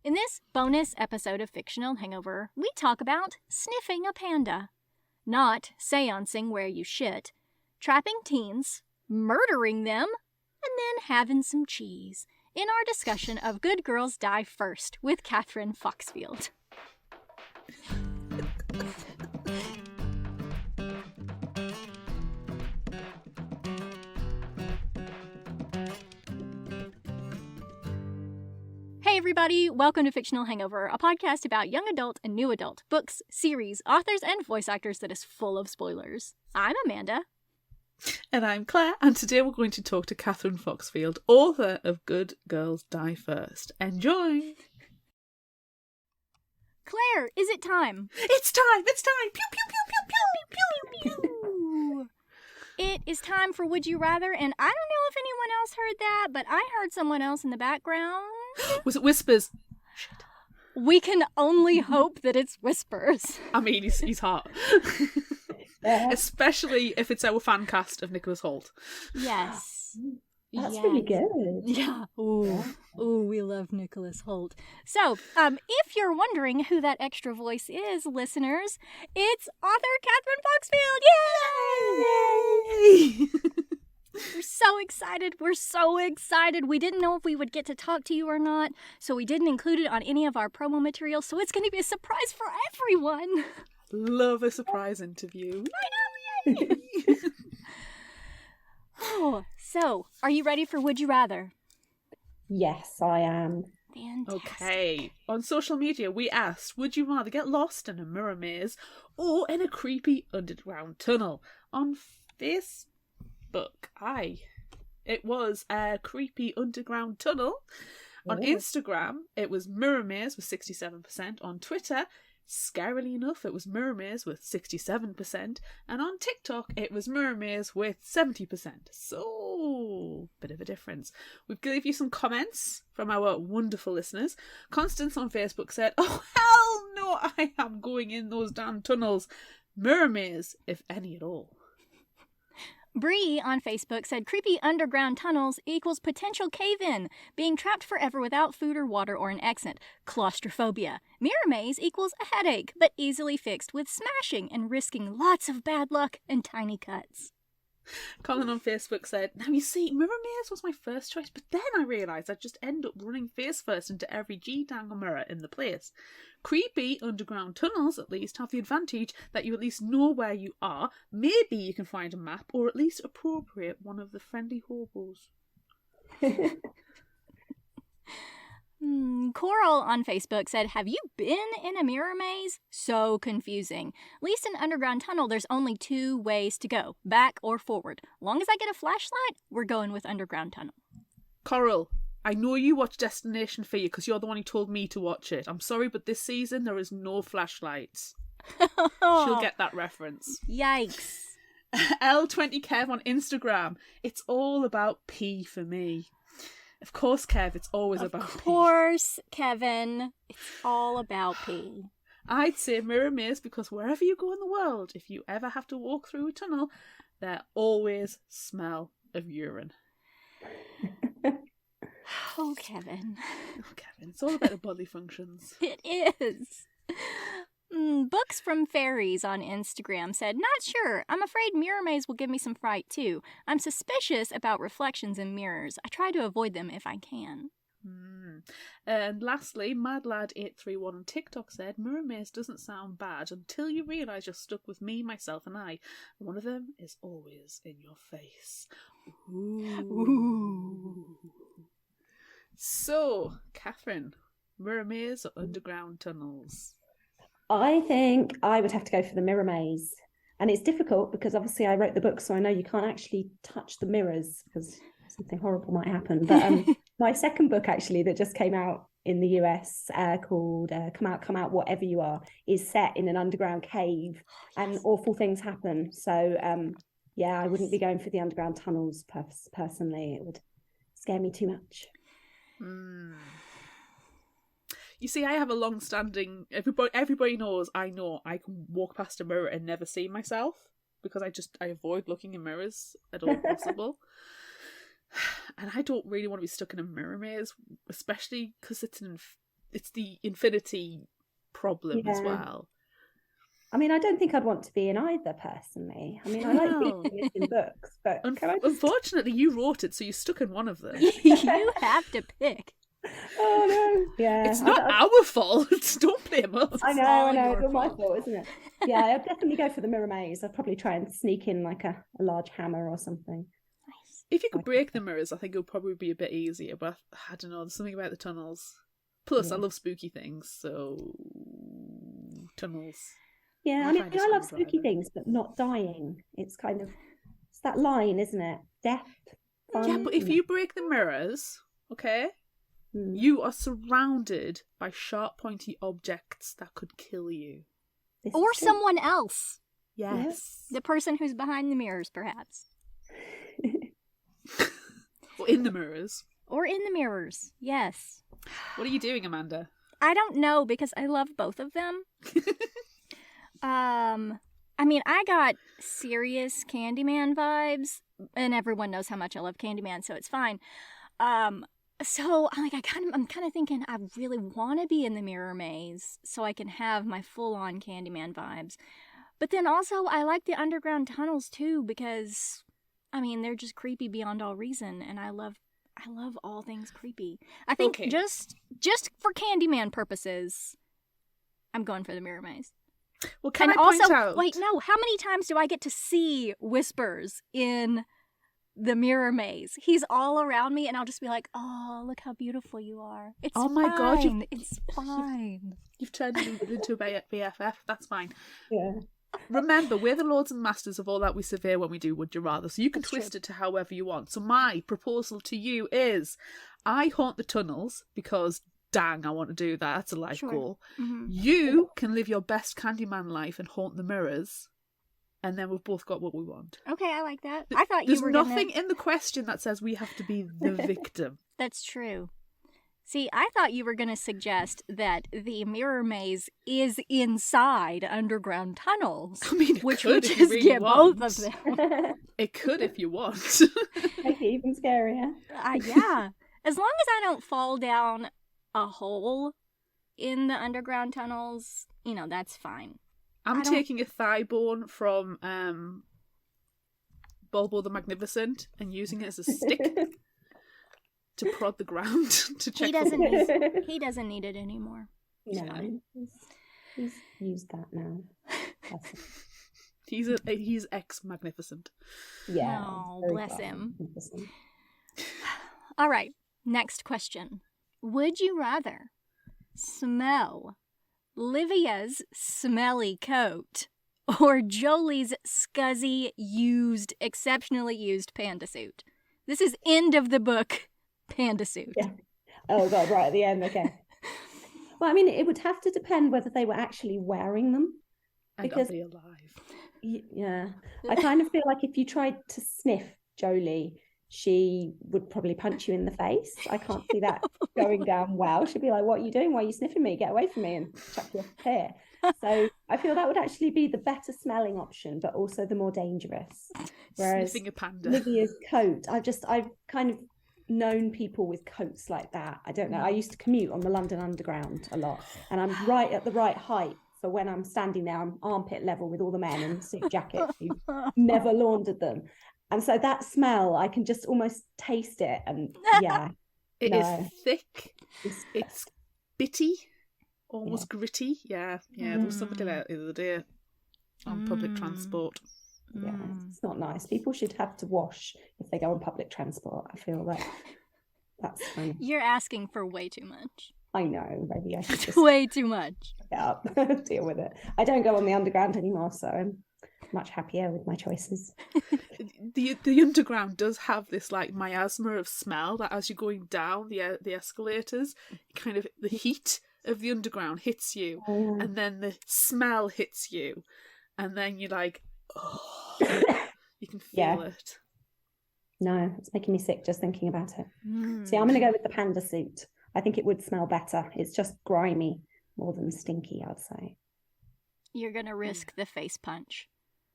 In this bonus episode of Fictional Hangover, we talk about sniffing a panda. Not séancing where you shit, trapping teens, murdering them, and then having some cheese in our discussion of Good Girls Die First with Kathryn Foxfield. Hey everybody, welcome to Fictional Hangover, a podcast about young adult and new adult books, series, authors, and voice actors that is full of spoilers. I'm Amanda. And I'm Claire, and today we're going to talk to Kathryn Foxfield, author of Good Girls Die First. Enjoy! Claire, is it time? It's time! It's time! Pew, pew, pew, pew, pew, pew, pew, pew. It is time for Would You Rather, and I don't know if anyone else heard that, but I heard someone else in the background. Was it whispers? Shit. We can only hope that it's whispers. I mean, he's hot. Especially if it's our fan cast of Nicholas Hoult. Yes. That's really good. Yeah. Ooh, we love Nicholas Hoult. So, if you're wondering who that extra voice is, listeners, it's author Kathryn Foxfield. Yay! We're so excited. We're so excited. We didn't know if we would get to talk to you or not, so we didn't include it on any of our promo material, so it's going to be a surprise for everyone. Love a surprise interview. I know, yay! Oh, so, are you ready for Would You Rather? Yes, I am. Fantastic. Okay. On social media, we asked, would you rather get lost in a mirror maze or in a creepy underground tunnel? On Facebook, it was a creepy underground tunnel. On Instagram, it was mirror maze with 67%. On Twitter, scarily enough, it was mirror maze with 67%. And on TikTok, it was mirror maze with 70%. So, bit of a difference. We've given you some comments from our wonderful listeners. Constance on Facebook said, "Oh, hell no, I am going in those damn tunnels. Mirror maze, if any at all." Bree on Facebook said creepy underground tunnels equals potential cave-in, being trapped forever without food or water or an exit, claustrophobia. Mirror maze equals a headache, but easily fixed with smashing and risking lots of bad luck and tiny cuts. Colin on Facebook said, "Now you see, mirror maze was my first choice, but then I realised I'd just end up running face first into every G-dangle mirror in the place. Creepy underground tunnels, at least, have the advantage that you at least know where you are. Maybe you can find a map, or at least appropriate one of the friendly hobos." Coral on Facebook said, "Have you been in a mirror maze? So confusing. At least in underground tunnel, there's only two ways to go, back or forward. Long as I get a flashlight, we're going with underground tunnel." Coral, I know you watch Destination Fear because you're the one who told me to watch it. I'm sorry, but this season there is no flashlights. She'll get that reference. Yikes. L20 Kev on Instagram. "It's all about pee for me." Of course, Kev, it's always about pee. Of course, Kevin. It's all about pee. I'd say mirror maze because wherever you go in the world, if you ever have to walk through a tunnel, there always smell of urine. Oh, Kevin. Oh, Kevin, it's all about the bodily functions. It is. Books from Fairies on Instagram said, "Not sure. I'm afraid mirror maze will give me some fright too. I'm suspicious about reflections in mirrors. I try to avoid them if I can." And lastly, MadLad831 on TikTok said, "Mirror maze doesn't sound bad until you realise you're stuck with me, myself and I. One of them is always in your face." Ooh. So, Kathryn, mirror maze or underground tunnels? I think I would have to go for the mirror maze. And it's difficult because obviously I wrote the book, so I know you can't actually touch the mirrors because something horrible might happen. But my second book, actually, that just came out in the US called Come Out, Whatever You Are, is set in an underground cave and awful things happen. So, yeah, I wouldn't be going for the underground tunnels personally. It would scare me too much. You see, I have a long-standing... Everybody knows I can walk past a mirror and never see myself because I avoid looking in mirrors at all possible. And I don't really want to be stuck in a mirror maze, especially because it's it's the infinity problem as Yeah. well. I mean, I don't think I'd want to be in either personally. I mean, I like No. reading it in books, but can I just... Unfortunately, you wrote it, so you're stuck in one of them. You have to pick. Oh no! Yeah, It's not our fault. Don't blame us. I know, all it's your all my fault. fault, isn't it? Yeah, I'd definitely go for the mirror maze. I'd probably try and sneak in like a large hammer or something. Nice. If you could break the mirrors, I think it would probably be a bit easier, but I don't know, there's something about the tunnels. Plus, I love spooky things, so tunnels. Yeah, I mean, I love spooky things, but not dying. It's kind of, it's that line, isn't it? Death, fun. Yeah, but if you break the mirrors, okay, you are surrounded by sharp, pointy objects that could kill you. Or someone else. Yes. The person who's behind the mirrors, perhaps. Or in the mirrors. Or in the mirrors, yes. What are you doing, Amanda? I don't know, because I love both of them. I mean, I got serious Candyman vibes, and everyone knows how much I love Candyman, so it's fine. So I'm kind of thinking I really want to be in the mirror maze so I can have my full-on Candyman vibes. But then also I like the underground tunnels too, because I mean they're just creepy beyond all reason, and I love all things creepy. I think just for Candyman purposes, I'm going for the mirror maze. Well, can and I point also, out... wait, no, how many times do I get to see Whispers in the mirror maze? He's all around me, and I'll just be like, oh, look how beautiful you are. It's oh my God, it's fine. You've turned me into a BFF. That's fine. Yeah. Remember, we're the lords and masters of all that we survey when we do Would You Rather, so you can twist it to however you want. So my proposal to you is, I haunt the tunnels because, dang, I want to do that. That's a life goal. Mm-hmm. You can live your best Candyman life and haunt the mirrors, and then we've both got what we want. Okay, I like that. I thought There's you were nothing in the question that says we have to be the victim. That's true. See, I thought you were going to suggest that the mirror maze is inside underground tunnels. I mean, which could would if you just really get want. both of them. It could if you want. Make it even scarier. Yeah. As long as I don't fall down a hole in the underground tunnels, that's fine. I'm taking a thigh bone from Bulbo the Magnificent and using it as a stick to prod the ground to check. He doesn't need it anymore. No, he's used that now. He's ex-magnificent. Yeah. Oh, bless him. All right, next question. Would you rather smell Livia's smelly coat or Jolie's scuzzy, exceptionally used panda suit? This is end of the book panda suit. Yeah. Oh God, right at the end, okay. Well, I mean, it would have to depend whether they were actually wearing them. And are they alive? Yeah. I kind of feel like if you tried to sniff Jolie, she would probably punch you in the face. I can't see that going down well. She'd be like, what are you doing? Why are you sniffing me? Get away from me, and chuck your hair. So I feel that would actually be the better smelling option, but also the more dangerous. Whereas sniffing a panda. Livia's coat, I've kind of known people with coats like that. I don't know. I used to commute on the London Underground a lot, and I'm right at the right height for when I'm standing there. I'm armpit level with all the men in suit jackets who've never laundered them. And so that smell, I can just almost taste it. And yeah. It is thick. It's bitty. Almost gritty. Yeah. There was somebody like the other day on public transport. Yeah, it's not nice. People should have to wash if they go on public transport. I feel like that's kind of... You're asking for way too much. I know, maybe I should just way too much. Deal with it. I don't go on the underground anymore, so I'm much happier with my choices. The underground does have this like miasma of smell that as you're going down the escalators, kind of the heat of the underground hits you, and then the smell hits you, and then you're like, oh, you can feel it. No, it's making me sick just thinking about it. See, I'm going to go with the panda suit. I think it would smell better. It's just grimy more than stinky, I'd say. You're going to risk the face punch.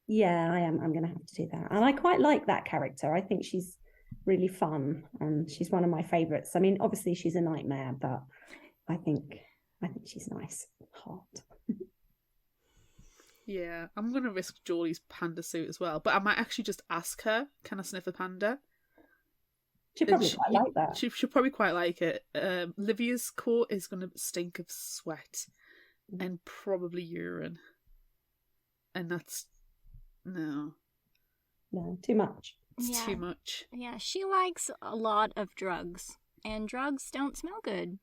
Yeah, I am. I'm going to have to do that. And I quite like that character. I think she's really fun, and she's one of my favourites. I mean, obviously she's a nightmare, but I think she's nice, hot. Yeah, I'm going to risk Jolie's panda suit as well. But I might actually just ask her, can I sniff a panda? She'd probably quite like that. She'll probably quite like it. Livia's coat is going to stink of sweat and probably urine. And that's... No, too much. It's too much. Yeah, she likes a lot of drugs. And drugs don't smell good.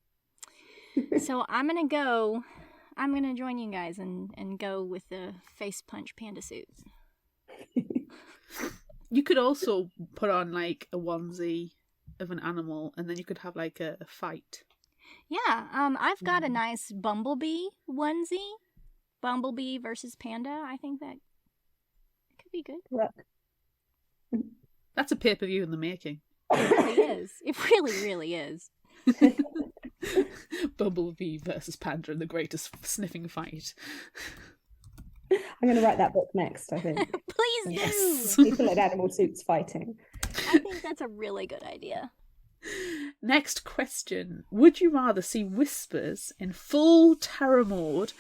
So I'm going to join you guys and go with the face punch panda suit. You could also put on like a onesie of an animal and then you could have like a fight. Yeah, I've got a nice bumblebee onesie. Bumblebee versus panda. I think that could be good. Yeah. That's a pay-per-view in the making. It really is. It really, really is. Bumblebee versus panda in the greatest sniffing fight. I'm going to write that book next, I think. Please Yes. do. People in animal suits fighting. I think that's a really good idea. Next question. Would you rather see whispers in full terror mode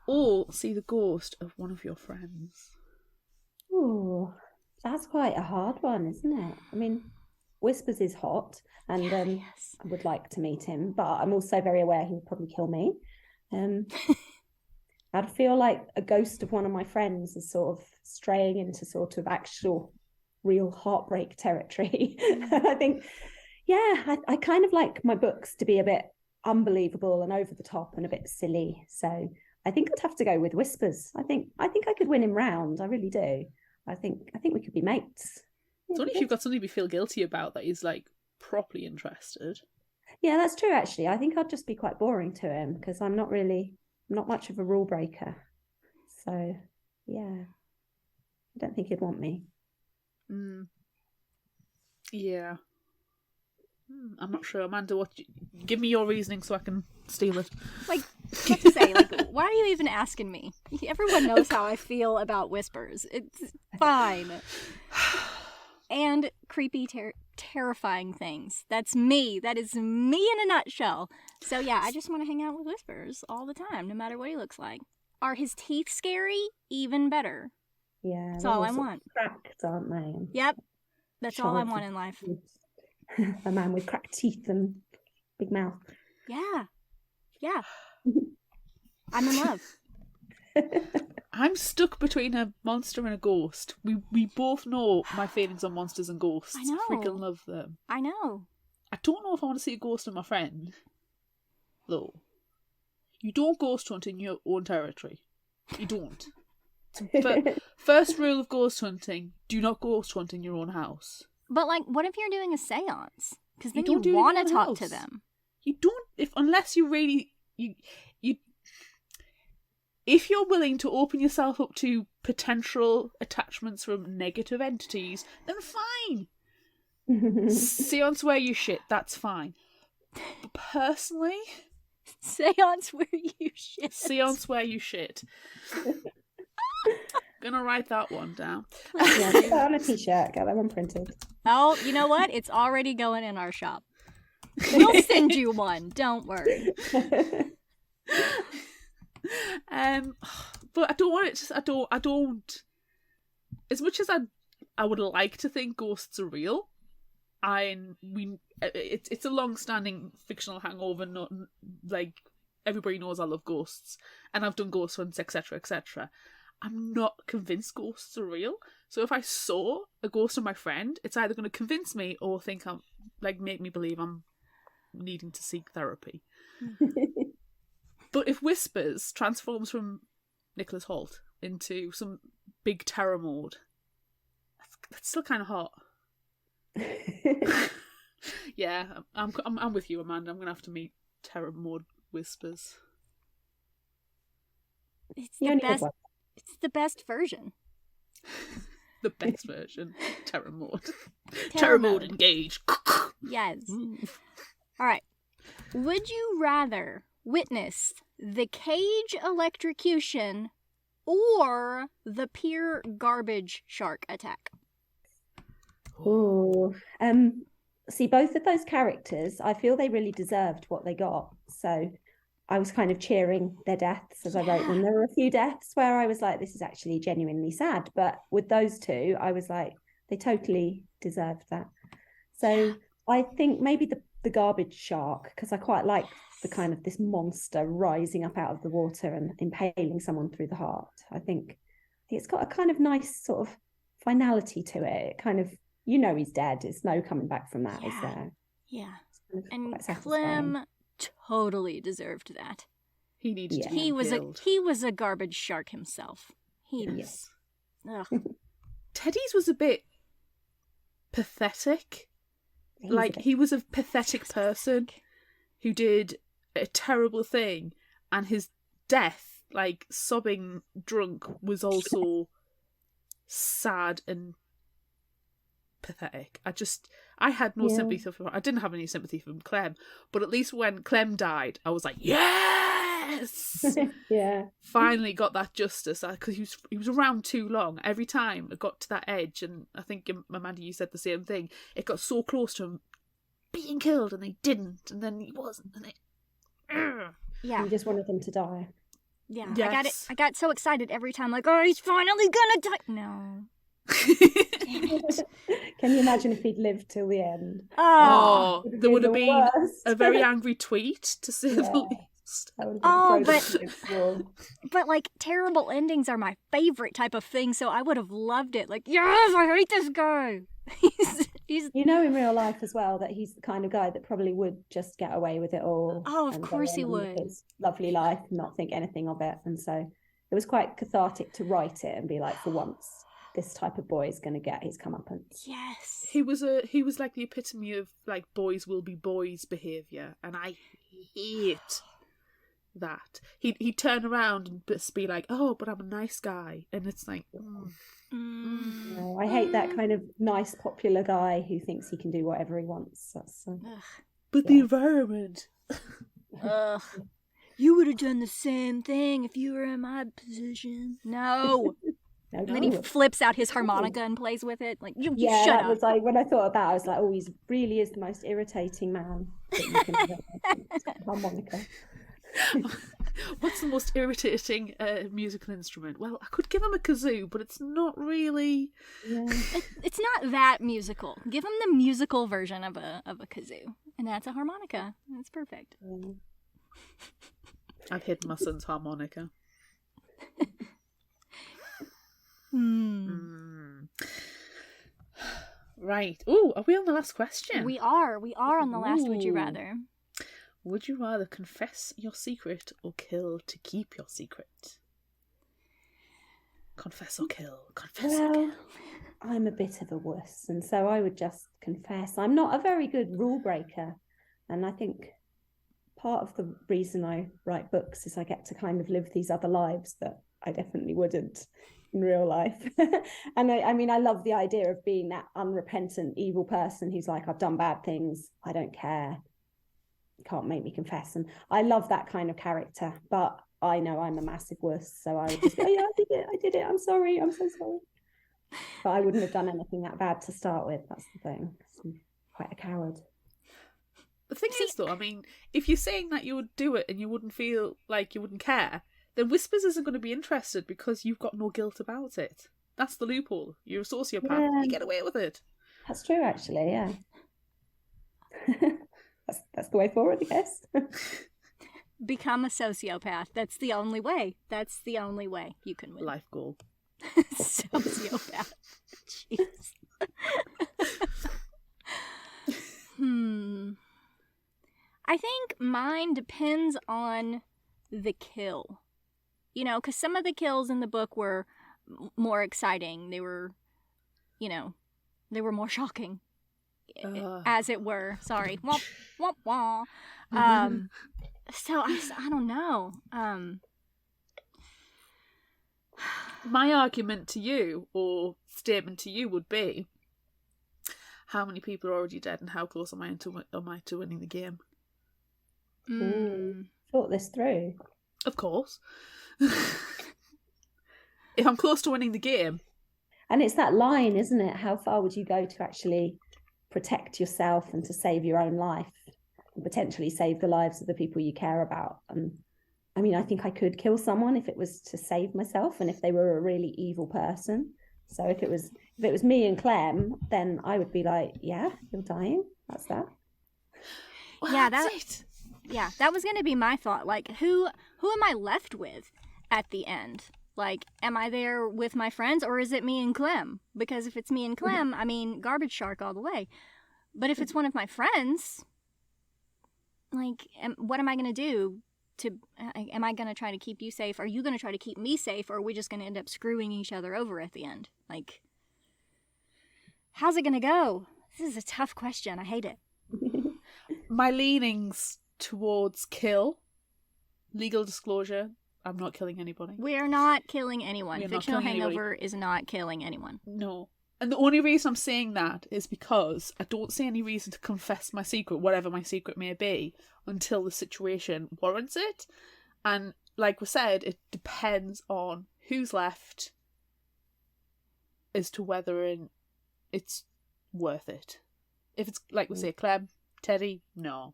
or see the ghost of one of your friends? Ooh, that's quite a hard one, isn't it? I mean, Whispers is hot, and Yes. I would like to meet him, but I'm also very aware he would probably kill me. I'd feel like a ghost of one of my friends is sort of straying into sort of actual real heartbreak territory. I think, yeah, I kind of like my books to be a bit unbelievable and over the top and a bit silly. So I think I'd have to go with Whispers. I think I could win him round. I really do. I think we could be mates. It's only if you've got something to feel guilty about that he's like properly interested. Yeah, that's true actually. I think I'd just be quite boring to him because I'm not much of a rule breaker. So yeah, I don't think he'd want me. Yeah. I'm not sure, Amanda. Give me your reasoning so I can steal it. Like, what to say? Like, why are you even asking me? Everyone knows how I feel about whispers. It's fine. And creepy, terrifying things. That's me. That is me in a nutshell. So yeah, I just want to hang out with whispers all the time, no matter what he looks like. Are his teeth scary? Even better. Yeah, that's all I want. Cracked, aren't they? Yep, that's all I want in life. A man with cracked teeth and big mouth. Yeah. I'm in love. I'm stuck between a monster and a ghost. We both know my feelings on monsters and ghosts. I know. I freaking love them. I know. I don't know if I want to see a ghost of my friend, though. You don't ghost hunt in your own territory. You don't. First rule of ghost hunting, do not ghost hunt in your own house. But, like, what if you're doing a seance? Because then You don't do you it in want your to talk house. to them. You don't, unless you really, if you're willing to open yourself up to potential attachments from negative entities, then fine. Seance where you shit, that's fine. But personally, Seance where you shit. seance where you shit. Gonna write that one down. Yeah, put that on a t-shirt, get that one printed. Oh, you know what? It's already going in our shop. We'll send you one. Don't worry. But I don't want it. I don't. As much as I would like to think ghosts are real. It's a long-standing fictional hangover. Not like everybody knows I love ghosts, and I've done ghost hunts, etc., etc. I'm not convinced ghosts are real. So if I saw a ghost of my friend, it's either going to convince me or make me believe I'm needing to seek therapy. But if Whispers transforms from Nicholas Hoult into some big terror mode, that's still kind of hot. Yeah, I'm with you, Amanda. I'm gonna have to meet terror mode Whispers. It's the best. It's the best version. The best version. Terror mode. Terror Mode mode. engage. Yes. All right. Would you rather witness the cage electrocution or the pure garbage shark attack? Ooh. See, both of those characters, I feel they really deserved what they got. So I was kind of cheering their deaths as I wrote them. There were a few deaths where I was like, this is actually genuinely sad. But with those two, I was like, they totally deserved that. So I think maybe the garbage shark, because I quite like the kind of this monster rising up out of the water and impaling someone through the heart. I think it's got a kind of nice sort of finality to it. It kind of, he's dead. There's no coming back from that, is there? Yeah. Kind of And Clem totally deserved that. He needed to be killed. He was a garbage shark himself. He was. Teddy's was a bit pathetic. He was a pathetic person who did a terrible thing, and his death, like sobbing drunk, was also sad and pathetic. I had no sympathy for. I didn't have any sympathy for Clem, but at least when Clem died, I was like, yes, yeah. Finally got that justice, because he was around too long. Every time it got to that edge, and I think Amanda, you said the same thing. It got so close to him being killed, and they didn't, and then he wasn't, and You just wanted them to die. Yeah, yes. I got so excited every time, like, oh, he's finally gonna die. No. Can you imagine if he'd lived till the end? There would have been a very angry tweet, to say the least. But like, terrible endings are my favorite type of thing, so I would have loved it. Like, yes, I hate this guy. He's in real life as well that he's the kind of guy that probably would just get away with it all. Oh, of course he would. His lovely life and not think anything of it. And so it was quite cathartic to write it and be like, for once, this type of boy is going to get his comeuppance. Yes. He was like the epitome of like boys will be boys behaviour, and I hate that. He'd turn around and just be like, oh, but I'm a nice guy, and it's like No, I hate that kind of nice popular guy who thinks he can do whatever he wants. That's but the environment. You would have done the same thing if you were in my position. No. And then he flips out his harmonica and plays with it. Like, you shut up. Was like, when I thought of that, I was like, oh, he really is the most irritating man that you can harmonica. What's the most irritating musical instrument? Well, I could give him a kazoo, but it's not really. Yeah. It's not that musical. Give him the musical version of a kazoo, and that's a harmonica. That's perfect. Yeah. I've hidden my son's harmonica. Right. Oh, are we on the last question? We are. We are on the last Would You Rather. Would you rather confess your secret or kill to keep your secret? Confess or kill? Confess or kill? I'm a bit of a wuss, and so I would just confess. I'm not a very good rule breaker, and I think part of the reason I write books is I get to kind of live these other lives that I definitely wouldn't in real life. And I mean, I love the idea of being that unrepentant, evil person who's like, I've done bad things, I don't care, you can't make me confess. And I love that kind of character, but I know I'm a massive wuss, so I would just go, yeah, I did it, I'm sorry, I'm so sorry. But I wouldn't have done anything that bad to start with, that's the thing. I'm quite a coward. The thing is, though, I mean, if you're saying that you would do it and you wouldn't feel like you wouldn't care, then Whispers isn't going to be interested because you've got no guilt about it. That's the loophole. You're a sociopath. You get away with it. That's true, actually, yeah. that's the way forward, I guess. Become a sociopath. That's the only way. That's the only way you can win. Life goal. Sociopath. Jeez. I think mine depends on the kill. You know, because some of the kills in the book were more exciting. They were, they were more shocking, as it were. Sorry. Womp, womp, womp. So I don't know. My argument to you, or statement to you, would be: how many people are already dead, and how close am I to winning the game? Thought this through. Of course. If I'm close to winning the game. And it's that line, isn't it? How far would you go to actually protect yourself and to save your own life? potentially save the lives of the people you care about. I mean, I think I could kill someone if it was to save myself and if they were a really evil person. So if it was me and Clem, then I would be like, yeah, you're dying. That's that. Well, Yeah, that's that- it. Yeah, that was going to be my thought. Like, who am I left with at the end? Like, am I there with my friends, or is it me and Clem? Because if it's me and Clem, I mean, garbage shark all the way. But if it's one of my friends, like, what am I going to do? Am I going to try to keep you safe? Are you going to try to keep me safe? Or are we just going to end up screwing each other over at the end? Like, how's it going to go? This is a tough question. I hate it. My leanings towards kill. Legal disclosure, I'm not killing anybody. We're not killing anyone. We're not Fictional killing anybody. Hangover is not killing anyone. No. And the only reason I'm saying that is because I don't see any reason to confess my secret, whatever my secret may be, until the situation warrants it. And like we said, it depends on who's left as to whether it's worth it. If it's, like we say, Clem, Teddy, no.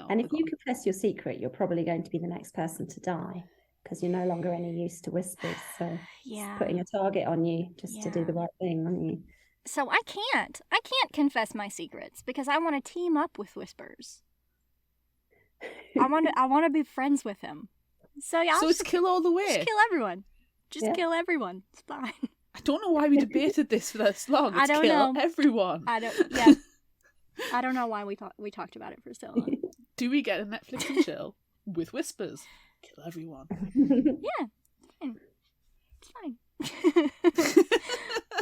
And if you confess your secret, you're probably going to be the next person to die because you're no longer any use to Whispers. So Yeah. it's putting a target on you just to do Yeah. the right thing, aren't you? So I can't confess my secrets because I want to team up with Whispers. I want to be friends with him. So yeah, So it's kill all the way. just kill everyone. Just Yeah. kill everyone. It's fine. I don't know why we debated this for this long. I It's don't kill know. everyone. I don't know why we talked about it for so long. Do we get a Netflix and chill with Whispers? Kill everyone. Yeah, it's fine.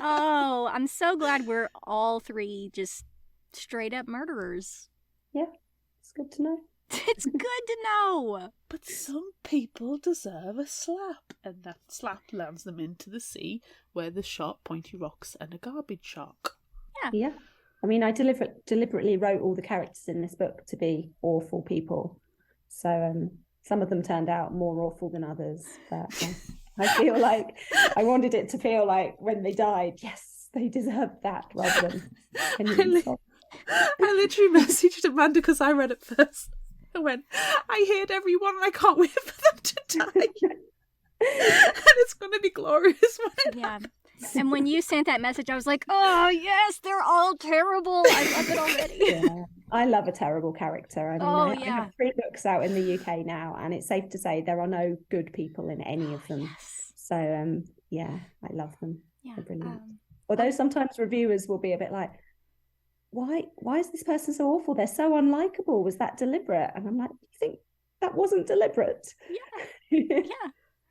Oh, I'm so glad we're all three just straight up murderers. Yeah, it's good to know. It's good to know. But some people deserve a slap, and that slap lands them into the sea where there's sharp, pointy rocks and a garbage shark. Yeah. I mean, I deliberately wrote all the characters in this book to be awful people. So some of them turned out more awful than others. But I feel like I wanted it to feel like when they died, yes, they deserved that rather than... I literally messaged Amanda because I read it first. I went, I hate everyone and I can't wait for them to die. And it's going to be glorious when it happens. And when you sent that message, I was like, oh, yes, they're all terrible. I love it already. Yeah, I love a terrible character. I mean, I yeah. have 3 books out in the UK now, and it's safe to say there are no good people in any of them. Yes. So, yeah, I love them. Yeah. They're brilliant. Although sometimes reviewers will be a bit like, why is this person so awful? They're so unlikable. Was that deliberate? And I'm like, you think that wasn't deliberate? Yeah. Yeah.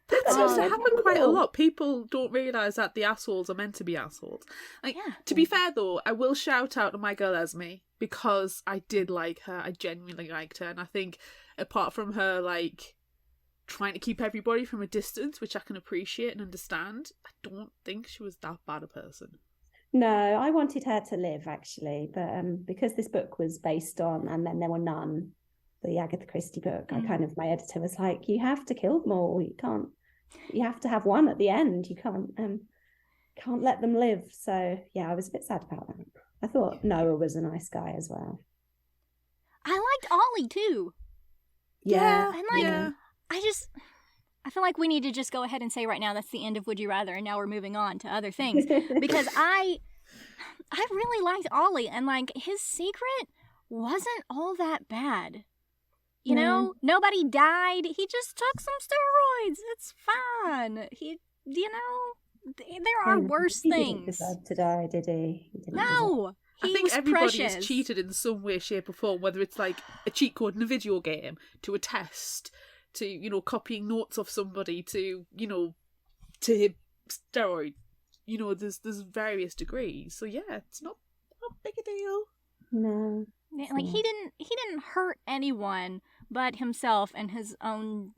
That seems to Oh, happen quite a lot. People don't realise that the assholes are meant to be assholes. Like, Yeah. to be fair though, I will shout out to my girl Esme because I did like her. I genuinely liked her, and I think apart from her like trying to keep everybody from a distance, which I can appreciate and understand, I don't think she was that bad a person. No, I wanted her to live actually, but because this book was based on, and then there were none, the Agatha Christie book, my editor was like, you have to kill them all. You have to have one at the end. You can't let them live. So yeah, I was a bit sad about that. I thought Noah was a nice guy as well. I liked Ollie too. Yeah. And like, I feel like we need to just go ahead and say right now that's the end of Would You Rather, and now we're moving on to other things. Because I really liked Ollie, and like his secret wasn't all that bad. You know, nobody died. He just took some steroids. It's fine. There are worse he things. Didn't deserve to die, did he? No. I think everybody is cheated in some way, shape or form, whether it's like a cheat code in a video game, to a test, to, copying notes off somebody, to to steroid. There's various degrees. So yeah, it's not big a deal. No. Like he didn't hurt anyone but himself and his own,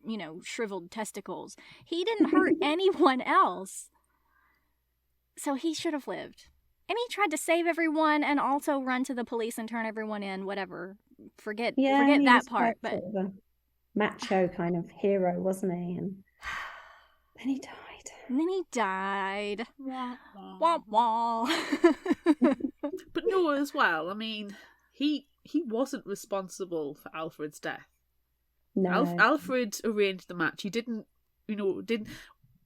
shriveled testicles. He didn't hurt anyone else. So he should have lived. And he tried to save everyone and also run to the police and turn everyone in, whatever. Forget that part. But sort of a macho kind of hero, wasn't he? And then he died. Wah, wah, wah. But Noah as well. I mean, he wasn't responsible for Alfred's death. No. Alfred arranged the match. He didn't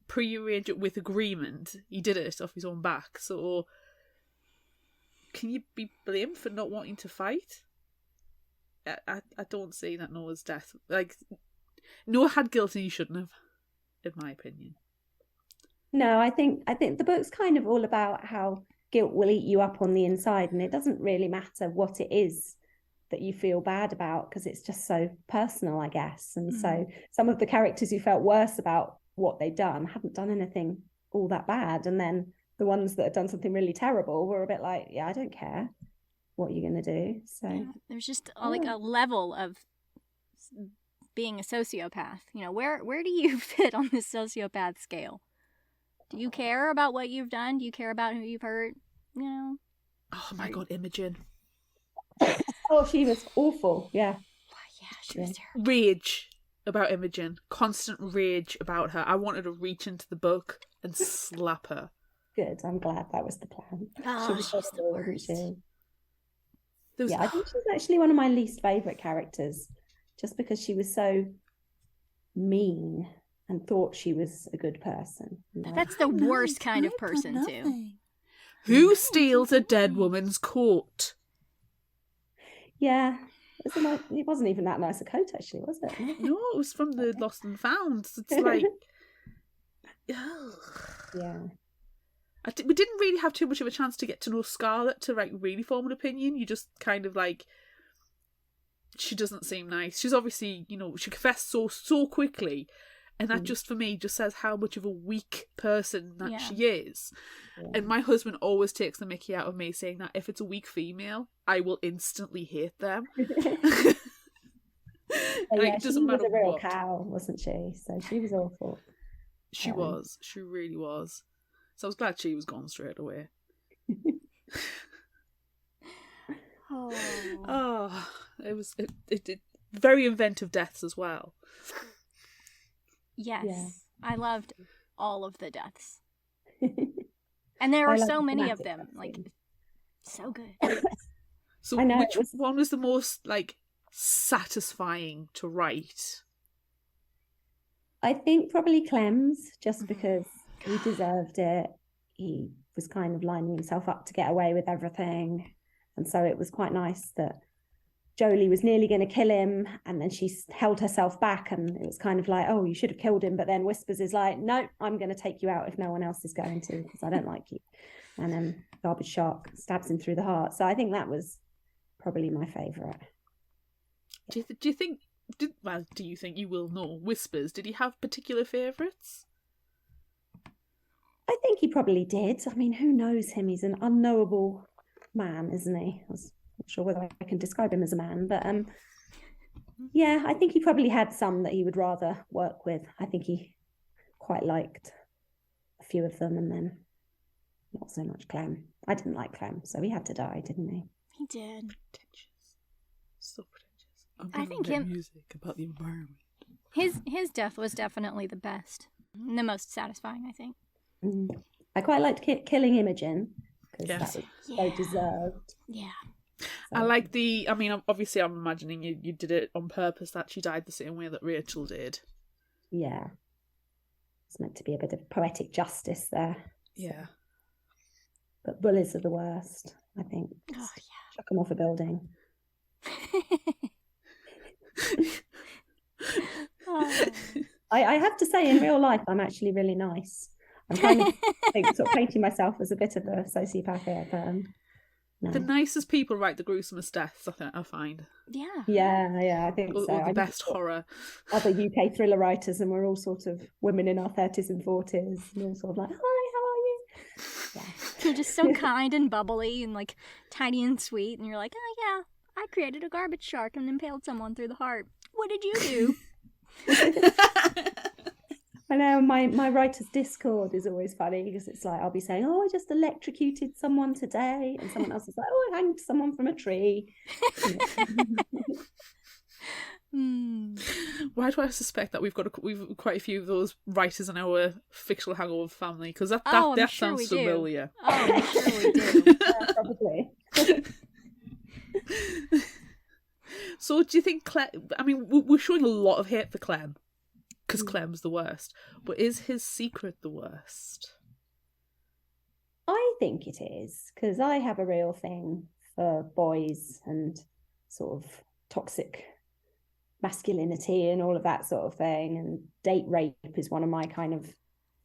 pre-arrange it with agreement. He did it off his own back. So can you be blamed for not wanting to fight? I don't see that Noah's death. Like, Noah had guilt and he shouldn't have, in my opinion. No, I think the book's kind of all about how guilt will eat you up on the inside, and it doesn't really matter what it is that you feel bad about, because it's just so personal, I guess. And so some of the characters who felt worse about what they'd done hadn't done anything all that bad, and then the ones that had done something really terrible were a bit like, yeah, I don't care what you're going to do. So there's just like a level of being a sociopath. You know, where do you fit on the sociopath scale? Do you care about what you've done? Do you care about who you've hurt? You know? Oh my God, Imogen. Oh, she was awful. Yeah. Yeah, she was terrible. Rage about Imogen. Constant rage about her. I wanted to reach into the book and slap her. Good. I'm glad that was the plan. Oh, she was she's the horrible, worst. wasn't she? Yeah, I think she's actually one of my least favourite characters, just because she was so mean and thought she was a good person. That's the worst kind of person, too. Who steals a dead woman's coat? Yeah. It wasn't even that nice a coat, actually, was it? No, it was from the Lost and Found. It's like... Yeah. We didn't really have too much of a chance to get to know Scarlett to like really form an opinion. You just kind of like... She doesn't seem nice. She's obviously, you know, she confessed so quickly. And that just, for me, just says how much of a weak person that she is. Yeah. And my husband always takes the mickey out of me, saying that if it's a weak female, I will instantly hate them. It doesn't matter was a real what. cow, wasn't she? So she was awful. She was. She really was. So I was glad she was gone straight away. It was very inventive deaths as well. Yes, yeah. I loved all of the deaths. And there are so many of them. Like, so good. So which one was the most, like, satisfying to write? I think probably Clem's, just because he deserved it. He was kind of lining himself up to get away with everything. And so it was quite nice that Jolie was nearly going to kill him, and then she held herself back, and it was kind of like, oh, you should have killed him. But then Whispers is like, no, I'm going to take you out if no one else is going to, because I don't like you. And then Garbage Shark stabs him through the heart. So I think that was probably my favourite. Do you think you will know Whispers? Did he have particular favourites? I think he probably did. I mean, who knows him? He's an unknowable man, isn't he? I'm not sure whether I can describe him as a man, but yeah, I think he probably had some that he would rather work with. I think he quite liked a few of them, and then not so much Clem. I didn't like Clem, so he had to die, didn't he? He did. Pretentious. So pretentious. I think music about the environment. His death was definitely the best, and the most satisfying, I think. I quite liked killing Imogen, because yes. that was so deserved. Yeah. So. I like obviously I'm imagining you did it on purpose, that she died the same way that Rachel did. Yeah. It's meant to be a bit of poetic justice there. Yeah. But bullies are the worst, I think. Oh, yeah. Chuck them off a building. I have to say, in real life, I'm actually really nice. I'm kind of sort of painting myself as a bit of a sociopath here, but no. The nicest people write the gruesomest deaths, I find. Yeah, I think so. Or the best horror. Other UK thriller writers, and we're all sort of women in our 30s and 40s, and all sort of like, hi, how are you? Yeah. You're just so kind and bubbly and like tiny and sweet, and you're like, oh yeah, I created a garbage shark and impaled someone through the heart. What did you do? I know, my writer's Discord is always funny, because it's like, I'll be saying, oh, I just electrocuted someone today, and someone else is like, oh, I hanged someone from a tree. Why do I suspect that we've quite a few of those writers in our Fictional Hangover family? Because that sounds familiar. Oh, I'm sure we do. Probably. So do you think Clem... I mean, we're showing a lot of hate for Clem, because Clem's the worst. But is his secret the worst? I think it is, because I have a real thing for boys and sort of toxic masculinity and all of that sort of thing. And date rape is one of my kind of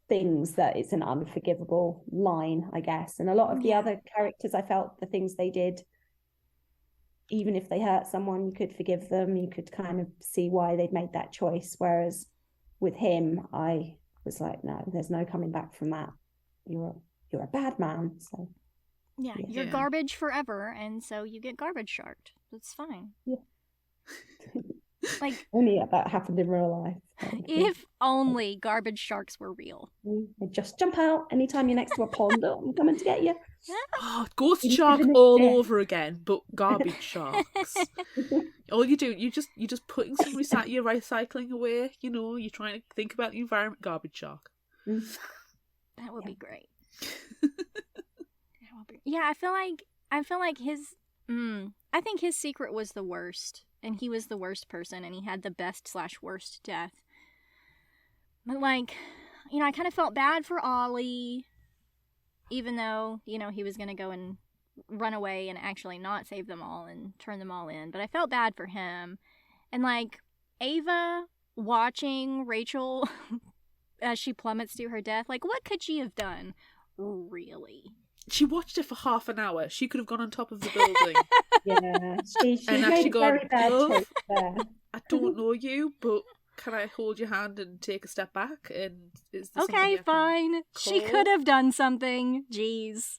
things that it's an unforgivable line, I guess. And a lot of the other characters, I felt the things they did, even if they hurt someone, you could forgive them. You could kind of see why they'd made that choice. Whereas with him, I was like, no, there's no coming back from that. You're a bad man. So yeah, you're garbage forever, and so you get garbage sharked. That's fine. Yeah. Like, only that happened in real life. If only garbage sharks were real. They just jump out anytime you're next to a pond. I'm coming to get you. Oh, ghost shark all over again, but garbage sharks. All you do, you're just putting some you're recycling away. You know, you're trying to think about the environment. Garbage shark. That would be great. Yeah, I feel like his. I think his secret was the worst, and he was the worst person, and he had the best/worst death. But like, I kind of felt bad for Ollie, even though he was gonna go and run away and actually not save them all and turn them all in. But I felt bad for him, and like Ava watching Rachel as she plummets to her death. Like, what could she have done? Really? She watched it for half an hour. She could have gone on top of the building. Yeah, she and made a very bad choice there. I don't know you, but can I hold your hand and take a step back? And is this okay, fine. She could have done something. Jeez.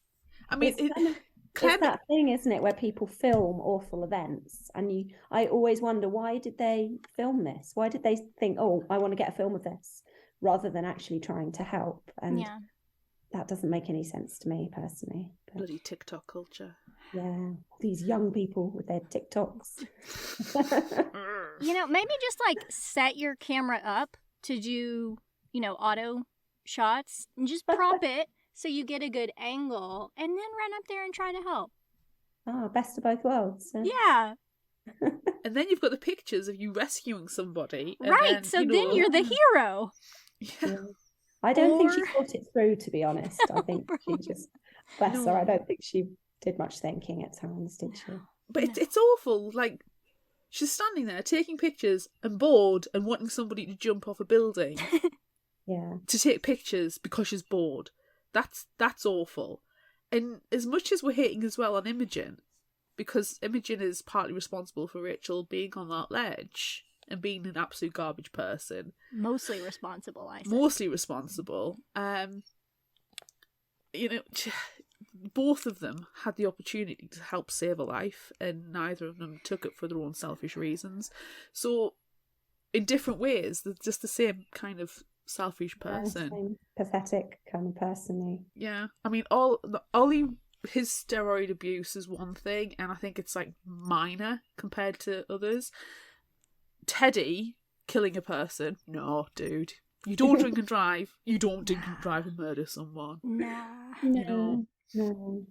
I mean, it's that thing, isn't it, where people film awful events, and I always wonder, why did they film this? Why did they think, oh, I want to get a film of this, rather than actually trying to help? And that doesn't make any sense to me personally. But, bloody TikTok culture. Yeah, these young people with their TikToks. Maybe just like set your camera up to do, auto shots, and just prop it so you get a good angle, and then run up there and try to help. Oh, best of both worlds. Yeah. And then you've got the pictures of you rescuing somebody. Right, then you're the hero. Yeah. I don't think she thought it through, to be honest. I think she just, bless her, I don't think she did much thinking at times, did she? But it's awful. Like, she's standing there taking pictures and bored and wanting somebody to jump off a building. Yeah. To take pictures because she's bored. That's awful. And as much as we're hating as well on Imogen, because Imogen is partly responsible for Rachel being on that ledge and being an absolute garbage person. Mostly responsible, I say. Mostly responsible. Both of them had the opportunity to help save a life, and neither of them took it for their own selfish reasons. So, in different ways, they're just the same kind of selfish person. Same pathetic kind of person. Yeah. I mean, Ollie, his steroid abuse is one thing, and I think it's like minor compared to others. Teddy killing a person, no, dude. You don't drink and drive. You don't drink and drive and murder someone. No. So,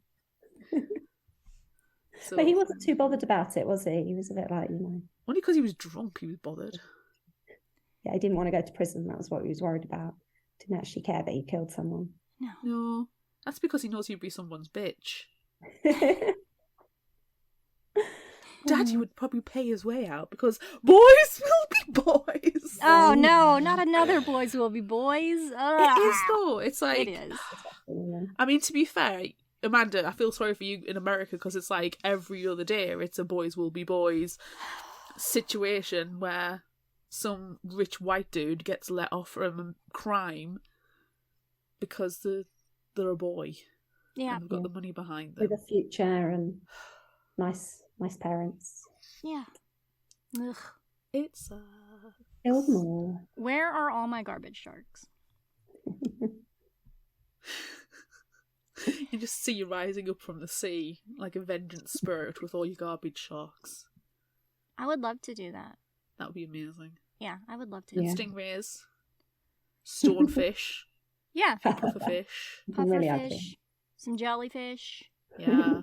but he wasn't too bothered about it, was he? He was a bit like, only because he was drunk, he was bothered. Yeah, he didn't want to go to prison. That was what he was worried about. Didn't actually care that he killed someone. No. That's because he knows he'd be someone's bitch. Daddy would probably pay his way out because boys will be boys. Oh no, not another boys will be boys. It is though. It's like, it is. I mean, to be fair, Amanda, I feel sorry for you in America because it's like every other day it's a boys will be boys situation where some rich white dude gets let off from a crime because they're a boy. Yeah. And they've got the money behind them. With a future and nice parents. Yeah. Ugh. It's Ilmore. Where are all my garbage sharks? You just see you rising up from the sea like a vengeance spirit with all your garbage sharks. I would love to do that. That would be amazing. Yeah, I would love to. And stingrays, stonefish, yeah, pufferfish, pufferfish, some jellyfish. Yeah.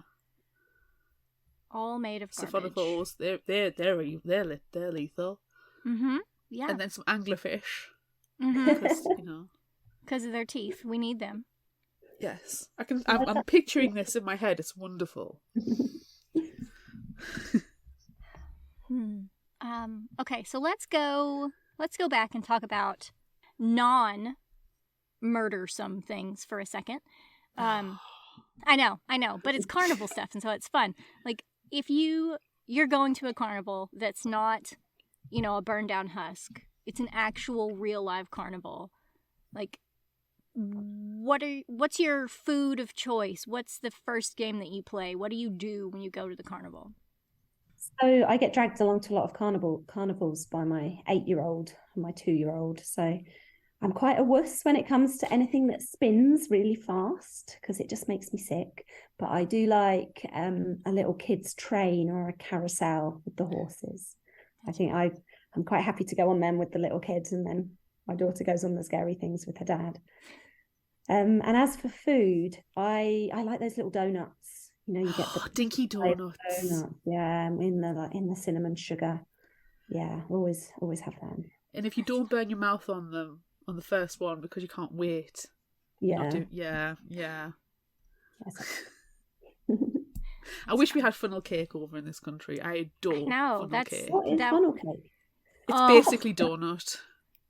All made of garbage. Siphonophores, they're lethal. Mm-hmm. Yeah. And then some anglerfish. Mm-hmm. Because, you know. Because of their teeth. We need them. Yes. I'm picturing this in my head. It's wonderful. Okay, so let's go back and talk about non-murdersome things for a second. I know, but it's carnival stuff, and so it's fun. Like, if you're going to a carnival that's not, a burned down husk, it's an actual real live carnival. Like, what's your food of choice? What's the first game that you play? What do you do when you go to the carnival? So I get dragged along to a lot of carnivals by my 8-year-old and my 2-year-old. So I'm quite a wuss when it comes to anything that spins really fast because it just makes me sick. But I do like a little kid's train or a carousel with the horses. I think I'm quite happy to go on them with the little kids, and then my daughter goes on the scary things with her dad. And as for food, I like those little donuts. You get the dinky donuts. Yeah, in the cinnamon sugar. Yeah, always have them. And if you don't burn your mouth on them on the first one because you can't wait. Yeah. Yeah. I wish we had funnel cake over in this country. I adore funnel cake. What is funnel cake? It's basically donut.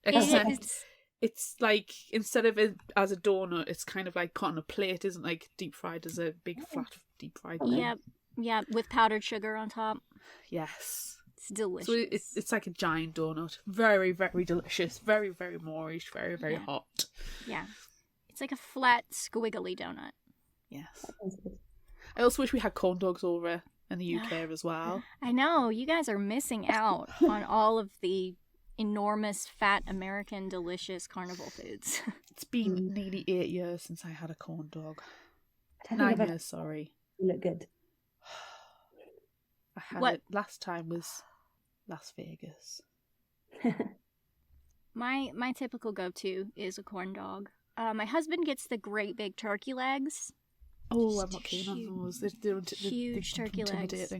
Except it's like, instead of it as a donut, it's kind of like caught on a plate, isn't like deep fried as a big flat deep fried thing. Yeah, with powdered sugar on top. Yes. It's delicious. So it's like a giant donut. Very, very delicious. Very, very moreish. Very, very hot. Yeah. It's like a flat, squiggly donut. Yes. I also wish we had corn dogs over in the UK as well. I know. You guys are missing out on all of the enormous, fat, American, delicious carnival foods. It's been nearly 8 years since I had a corn dog. 9 years, sorry. You look good. I had it last time was Las Vegas. My typical go-to is a corn dog. My husband gets the great big turkey legs. Oh, I'm not keen on those. They're huge turkey legs. Is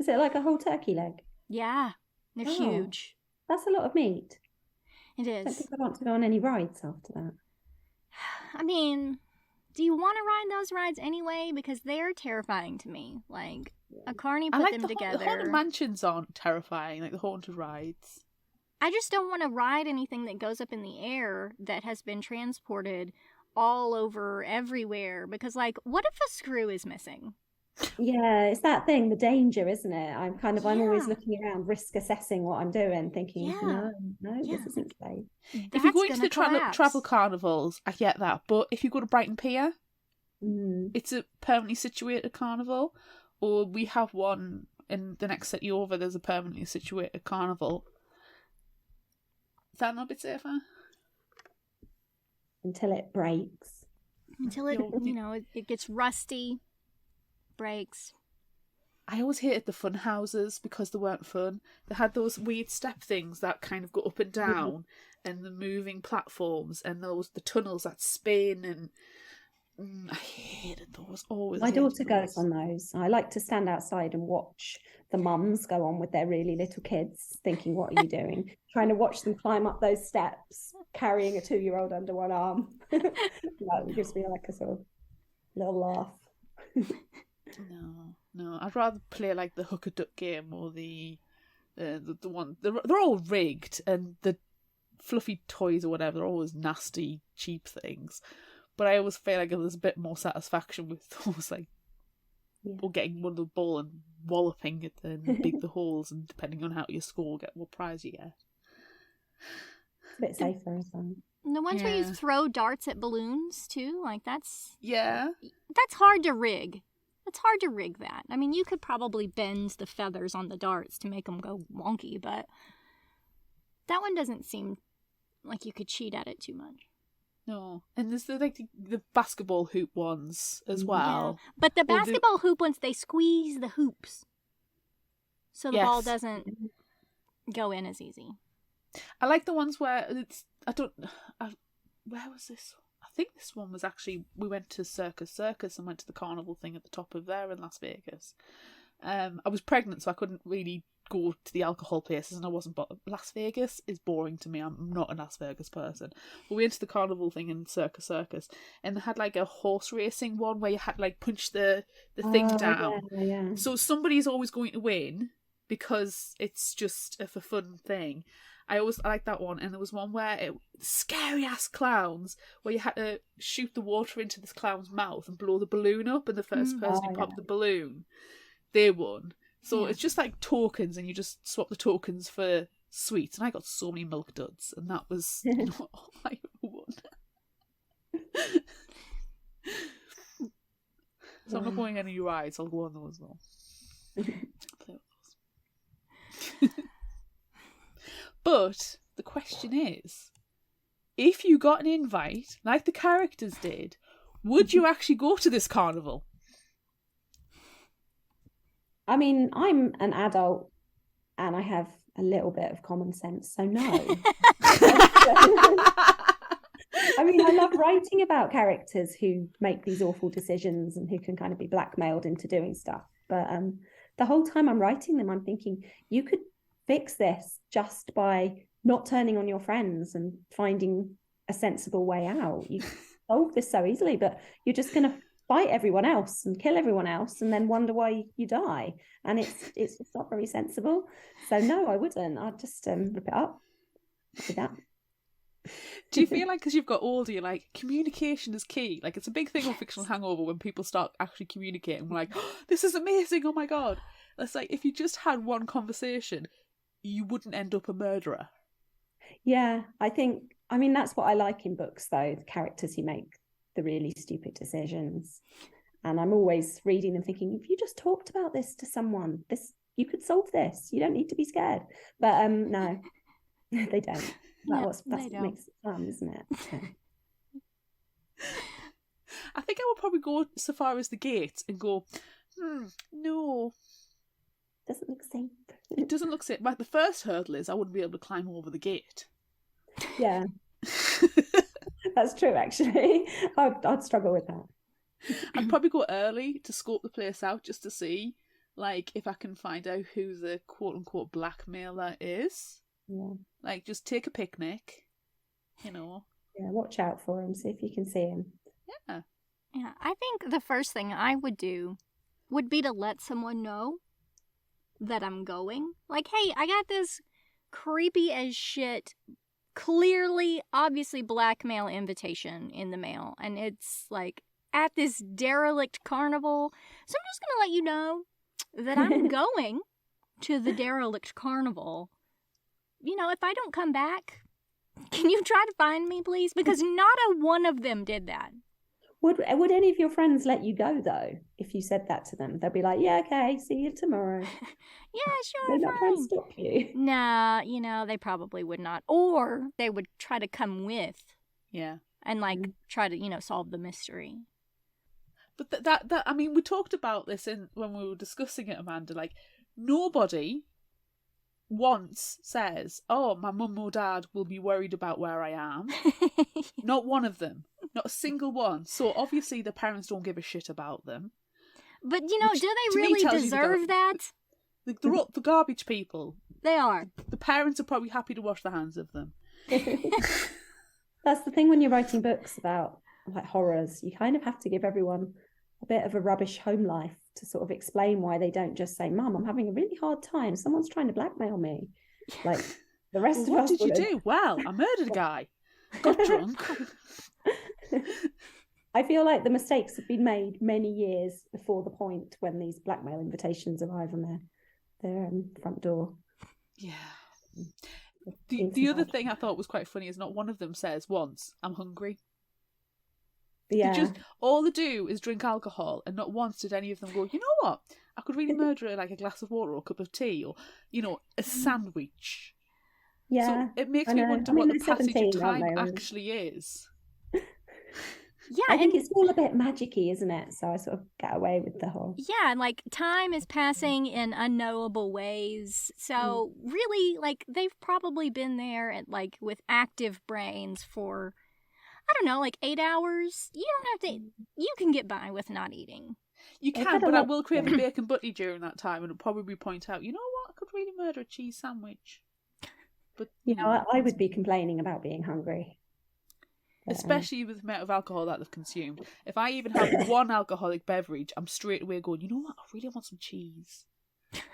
it like a whole turkey leg? Yeah, they're huge. That's a lot of meat. It is. I don't think I want to go on any rides after that. I mean, do you want to ride those rides anyway? Because they're terrifying to me. Like, a carny put them together. The haunted mansions aren't terrifying, like the haunted rides. I just don't want to ride anything that goes up in the air that has been transported all over everywhere. Because, like, what if a screw is missing? Yeah, it's that thing, the danger, isn't it? I'm always looking around, risk assessing what I'm doing, thinking, no, this isn't safe. If you're going to the travel carnivals, I get that. But if you go to Brighton Pier, it's a permanently situated carnival. Or we have one in the next city over, there's a permanently situated carnival. Is that not a bit safer? Until it breaks. Until it, it gets rusty. Breaks. I always hated the fun houses because they weren't fun. They had those weird step things that kind of go up and down, and the moving platforms, and the tunnels that spin, and I hated those. Always. My daughter goes on those. I like to stand outside and watch the mums go on with their really little kids, thinking, "What are you doing?" Trying to watch them climb up those steps, carrying a 2-year-old under one arm. It gives me like a sort of little laugh. No, I'd rather play like the hook a duck game or the one. They're all rigged, and the fluffy toys or whatever, they're always nasty, cheap things. But I always feel like there's a bit more satisfaction with those, like, or getting one of the ball and walloping it and dig the holes, and depending on how you score, get what prize you get. It's a bit safer as well. The ones where you throw darts at balloons too, like that's hard to rig. It's hard to rig that. I mean, you could probably bend the feathers on the darts to make them go wonky, but that one doesn't seem like you could cheat at it too much. No, and there's the basketball hoop ones as well. Yeah. But the basketball hoop ones, they squeeze the hoops, so the ball doesn't go in as easy. I like the ones where where was this? I think this one was actually, we went to Circus and went to the carnival thing at the top of there in Las Vegas. I was pregnant, so I couldn't really go to the alcohol places, and I wasn't. But Las Vegas is boring to me. I'm not a Las Vegas person. But we went to the carnival thing in Circus, and they had like a horse racing one where you had to like punch the thing down. Yeah. So somebody's always going to win because it's just a for fun thing. I like that one, and there was one where scary ass clowns where you had to shoot the water into this clown's mouth and blow the balloon up, and the first person who popped the balloon, they won. So it's just like tokens, and you just swap the tokens for sweets. And I got so many milk duds, and that was not all I ever won. So I'm not going any rides. I'll go on those though. Play with those. But the question is, if you got an invite, like the characters did, would you actually go to this carnival? I mean, I'm an adult and I have a little bit of common sense, so no. I mean, I love writing about characters who make these awful decisions and who can kind of be blackmailed into doing stuff. But the whole time I'm writing them, I'm thinking, you could fix this just by not turning on your friends and finding a sensible way out. You solve this so easily, but you're just going to fight everyone else and kill everyone else and then wonder why you die, and it's not very sensible. So no, I wouldn't. I'd just rip it up with that. Do you feel like, because you've got older, you're like, communication is key? Like, it's a big thing on Fictional Hangover when people start actually communicating. We're like, oh, this is amazing, oh my god. It's like, if you just had one conversation, you wouldn't end up a murderer. Yeah, I mean that's what I like in books though, the characters who make the really stupid decisions. And I'm always reading them thinking, if you just talked about this to someone, you could solve this. You don't need to be scared. But no, they don't. That's what makes it fun, isn't it? So. I think I would probably go so far as the gate and go, no. Doesn't look safe. It doesn't look safe. Like, the first hurdle is I wouldn't be able to climb over the gate. Yeah. That's true, actually. I'd struggle with that. I'd probably go early to scope the place out just to see, like, if I can find out who the quote-unquote blackmailer is. Yeah. Like, just take a picnic, you know. Yeah, watch out for him, see if you can see him. Yeah. Yeah, I think the first thing I would do would be to let someone know that I'm going. Like, hey, I got this creepy as shit, clearly, obviously blackmail invitation in the mail, and it's like at this derelict carnival. So I'm just gonna let you know that I'm going to the derelict carnival. You know, if I don't come back, can you try to find me, please? Because not a one of them did that. Would any of your friends let you go though if you said that to them? They'll be like, yeah, okay, see you tomorrow. Yeah, sure. They're not trying to fine. stop you. Nah, you know, they probably would not. Or they would try to come with. Yeah. And like try to, you know, solve the mystery. But that I mean, we talked about this when we were discussing it, Amanda. Like, nobody once says, oh, my mum or dad will be worried about where I am. Not one of them. Not a single one. So obviously the parents don't give a shit about them. But, you know, do they really deserve that? They're all the garbage people. They are. The parents are probably happy to wash their hands of them. That's the thing when you're writing books about like horrors. You kind of have to give everyone a bit of a rubbish home life to sort of explain why they don't just say, Mum, I'm having a really hard time. Someone's trying to blackmail me. Like the rest of us. What did you do? Well, I murdered a guy. Got drunk. I feel like the mistakes have been made many years before the point when these blackmail invitations arrive on their front door. Yeah. The other thing I thought was quite funny is not one of them says once, I'm hungry. Yeah. All they do is drink alcohol, and not once did any of them go, you know what? I could really murder like a glass of water or a cup of tea or, you know, a sandwich. Yeah. So it makes me wonder what the passage of time actually is. Yeah, I think it's all a bit magic-y, isn't it? So I sort of get away with the whole... Yeah, and like time is passing in unknowable ways. So really, like, they've probably been there at, like, with active brains for, I don't know, like 8 hours. You don't have to. You can get by with not eating. You can, but I will crave a bacon butty during that time, and probably point out, you know what, I could really murder a cheese sandwich. But I would be complaining about being hungry. Especially with the amount of alcohol that they've consumed. If I even have one alcoholic beverage, I'm straight away going, you know what, I really want some cheese.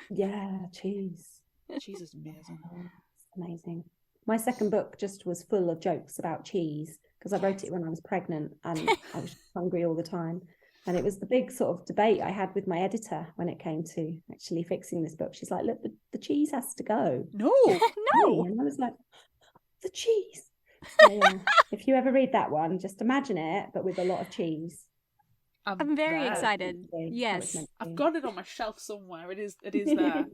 Yeah, cheese. Cheese is amazing. It's amazing. My second book just was full of jokes about cheese because I wrote it when I was pregnant and I was hungry all the time. And it was the big sort of debate I had with my editor when it came to actually fixing this book. She's like, look, the cheese has to go. No. No. And I was like, the cheese. So, yeah, if you ever read that one, just imagine it, but with a lot of cheese. I'm very excited. Yes. I've got it on my shelf somewhere. It is there.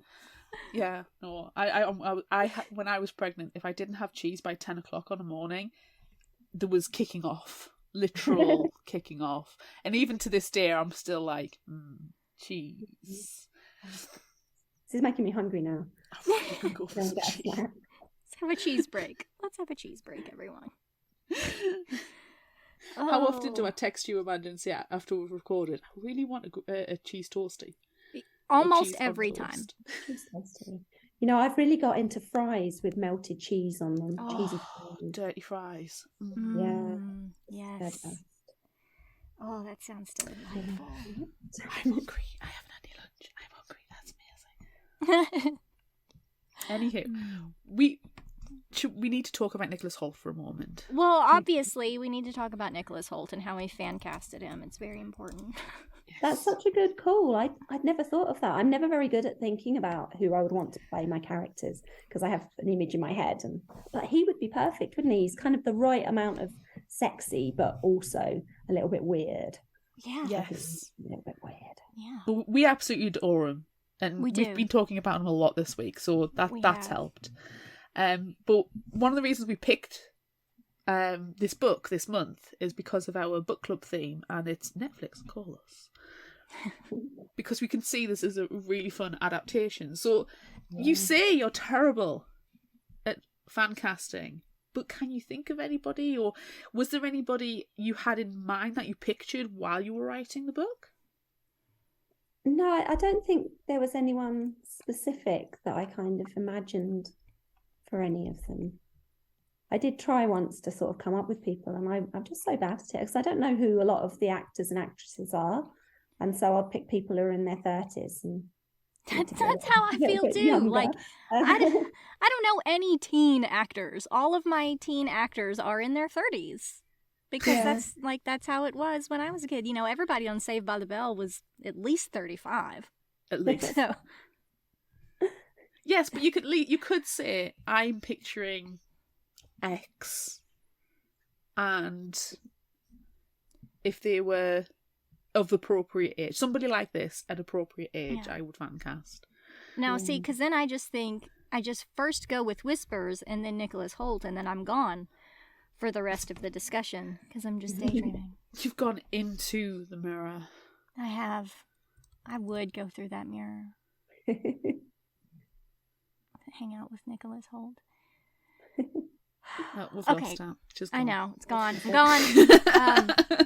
Yeah, no. I when I was pregnant, if I didn't have cheese by 10 o'clock on a morning, there was kicking off. Literal kicking off. And even to this day, I'm still like, cheese. This is making me hungry now. I really can go for some cheese. Let's have a cheese break. Let's have a cheese break, everyone. How often do I text you, Amanda, and say after we've recorded, I really want a cheese toasty? Almost every time. Cheese toasty. You know, I've really got into fries with melted cheese on them. Cheesy fries. Dirty fries. Yeah. Yes. Oh, that sounds delightful. I'm hungry. I haven't had any lunch. I'm hungry. That's amazing. Anywho, we need to talk about Nicholas Hoult for a moment. Well, obviously, we need to talk about Nicholas Hoult and how we fan casted him. It's very important. Yes. That's such a good call. I'd never thought of that. I'm never very good at thinking about who I would want to play my characters because I have an image in my head. But he would be perfect, wouldn't he? He's kind of the right amount of sexy, but also a little bit weird. Yeah. Yes. A little bit weird. Yeah. But we absolutely adore him. And we've been talking about him a lot this week, so that's helped. But one of the reasons we picked this book this month is because of our book club theme, and it's Netflix Call Us. Because we can see this as a really fun adaptation. So you say you're terrible at fan casting, but can you think of anybody, or was there anybody you had in mind that you pictured while you were writing the book? No, I don't think there was anyone specific that I kind of imagined for any of them. I did try once to sort of come up with people, and I'm just so bad at it because I don't know who a lot of the actors and actresses are. And so I'll pick people who are in their 30s. And that's how I feel too. Younger. Like, I don't know any teen actors. All of my teen actors are in their 30s. Because that's how it was when I was a kid. You know, everybody on Saved by the Bell was at least 35. At least. So. Yes, but you could say I'm picturing X, and if they were of appropriate age, somebody like this at appropriate age, I would fan cast. Now, see, because then I just first go with Whispers and then Nicholas Hoult, and then I'm gone for the rest of the discussion because I'm just daydreaming. You've gone into the mirror. I have. I would go through that mirror. Hang out with Nicholas Hoult. We've lost that. I know, it's gone. Gone.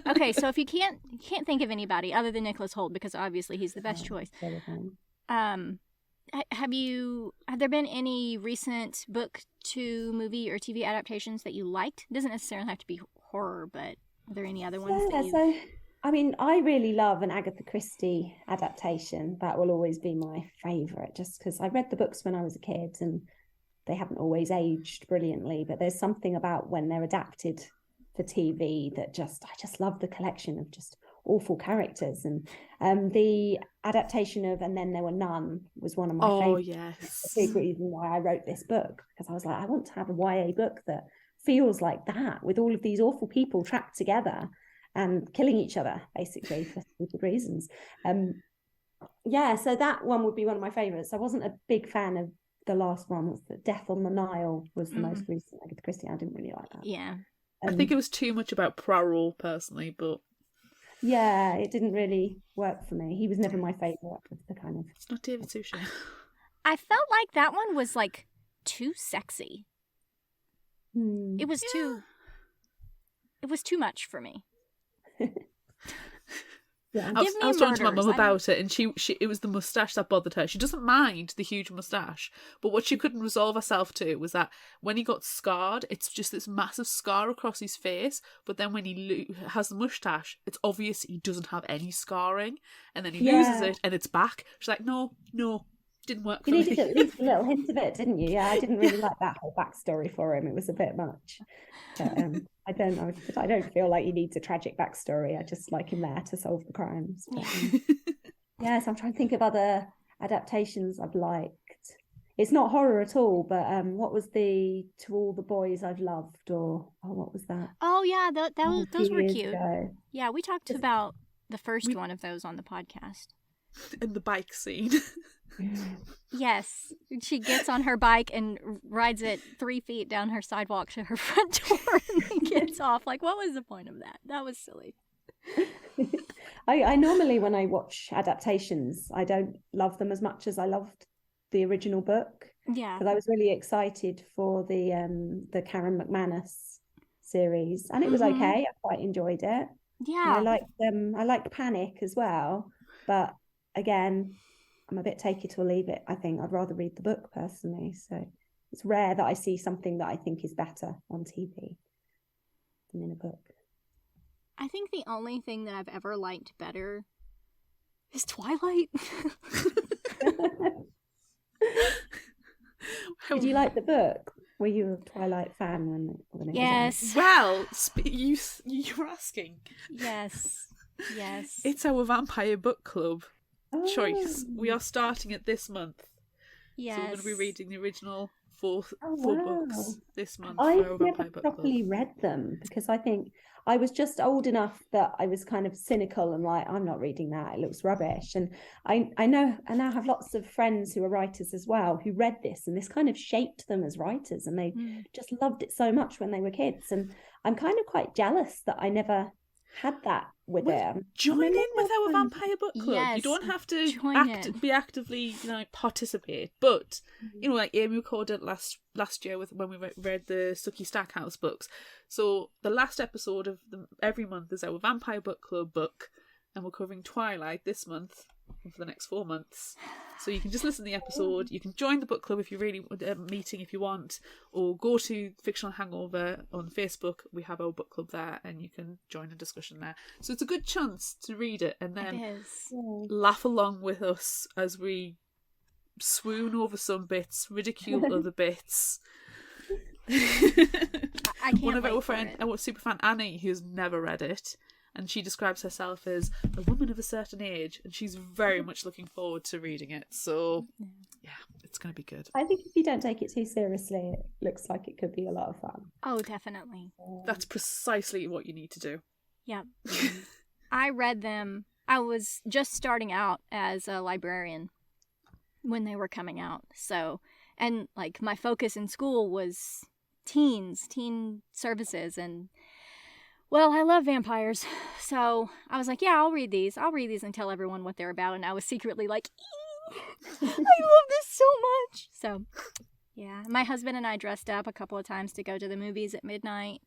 Okay, so if you can't think of anybody other than Nicholas Hoult, because obviously he's the best choice. Have there been any recent book to movie or TV adaptations that you liked? It doesn't necessarily have to be horror, but are there any other ones that you... So, I mean, I really love an Agatha Christie adaptation. That will always be my favourite, just because I read the books when I was a kid and they haven't always aged brilliantly, but there's something about when they're adapted for TV that I just love the collection of just awful characters. And the adaptation of And Then There Were None was one of my favourites. Yes. A big reason why I wrote this book, because I was like, I want to have a YA book that feels like that, with all of these awful people trapped together and killing each other, basically, for stupid reasons. So that one would be one of my favourites. I wasn't a big fan of the last one. Was the Death on the Nile was the most recent Agatha Christie. I didn't really like that. Yeah. I think it was too much about Poirot, personally, but... Yeah, it didn't really work for me. He was never my favourite of the kind of... It's not David Suchet. I felt like that one was, too sexy. It was too... it was too much for me. Yeah. I Give me was talking to my murders. mum I don't- about it, and she it was the moustache that bothered her. She doesn't mind the huge moustache, but what she couldn't resolve herself to was that when he got scarred, it's just this massive scar across his face. But then when he has the moustache, it's obvious he doesn't have any scarring, and then he loses Yeah. it, and it's back. She's like, no, didn't work for You me. needed at least a little hint of it, didn't you? Yeah, I didn't really like that whole backstory for him. It was a bit much. But I don't feel like he needs a tragic backstory. I just like him there to solve the crimes. But, yes, I'm trying to think of other adaptations I've liked. It's not horror at all, but what was the To All the Boys I've Loved, or what was that? Oh yeah, those were Years cute. ago. Yeah, we talked about the first one of those on the podcast. In the bike scene. Yes, she gets on her bike and rides it 3 feet down her sidewalk to her front door and then gets off. Like, what was the point of that? That was silly. I normally, when I watch adaptations, I don't love them as much as I loved the original book, Yeah. because I was really excited for the Karen McManus series, and it was Mhm. okay. I quite enjoyed it. And Yeah. I liked Panic as well, but again, I'm a bit take it or leave it. I think I'd rather read the book personally. So it's rare that I see something that I think is better on TV than in a book. I think the only thing that I've ever liked better is Twilight. Did you like the book? Were you a Twilight fan when it Yes. Well, you're asking. Yes. Yes. It's our vampire book club was on? choice. We are starting it this month. Yes. So we're going to be reading the original four wow. books this month I've for our never vampire book club. properly read them, because I think I was just old enough that I was kind of cynical and like, I'm not reading that, it looks rubbish. And I now have lots of friends who are writers as well who read this, and this kind of shaped them as writers, and they just loved it so much when they were kids. And I'm kind of quite jealous that I never had that with them. Join And in then with our they're vampire book club. Yes, You don't have to join in. be actively participate, but like Amy recorded last year when we read the Stucky Stackhouse books. So the last episode of every month is our vampire book club book, and we're covering Twilight this month and for the next 4 months. So you can just listen to the episode. You can join the book club if you really meeting if you want, or go to Fictional Hangover on Facebook. We have our book club there, and you can join a discussion there. So it's a good chance to read it and then It is. laugh along with us as we swoon over some bits, ridicule other bits. I can't One of wait our for it. our superfan Annie, who's never read it, and she describes herself as a woman of a certain age, and she's very much looking forward to reading it. So yeah, it's going to be good. I think if you don't take it too seriously, it looks like it could be a lot of fun. Oh, definitely. That's precisely what you need to do. Yep. I read them. I was just starting out as a librarian when they were coming out. So, and like my focus in school was teen services, and well, I love vampires. So I was like, yeah, I'll read these and tell everyone what they're about. And I was secretly like, I love this so much. So yeah, my husband and I dressed up a couple of times to go to the movies at midnight.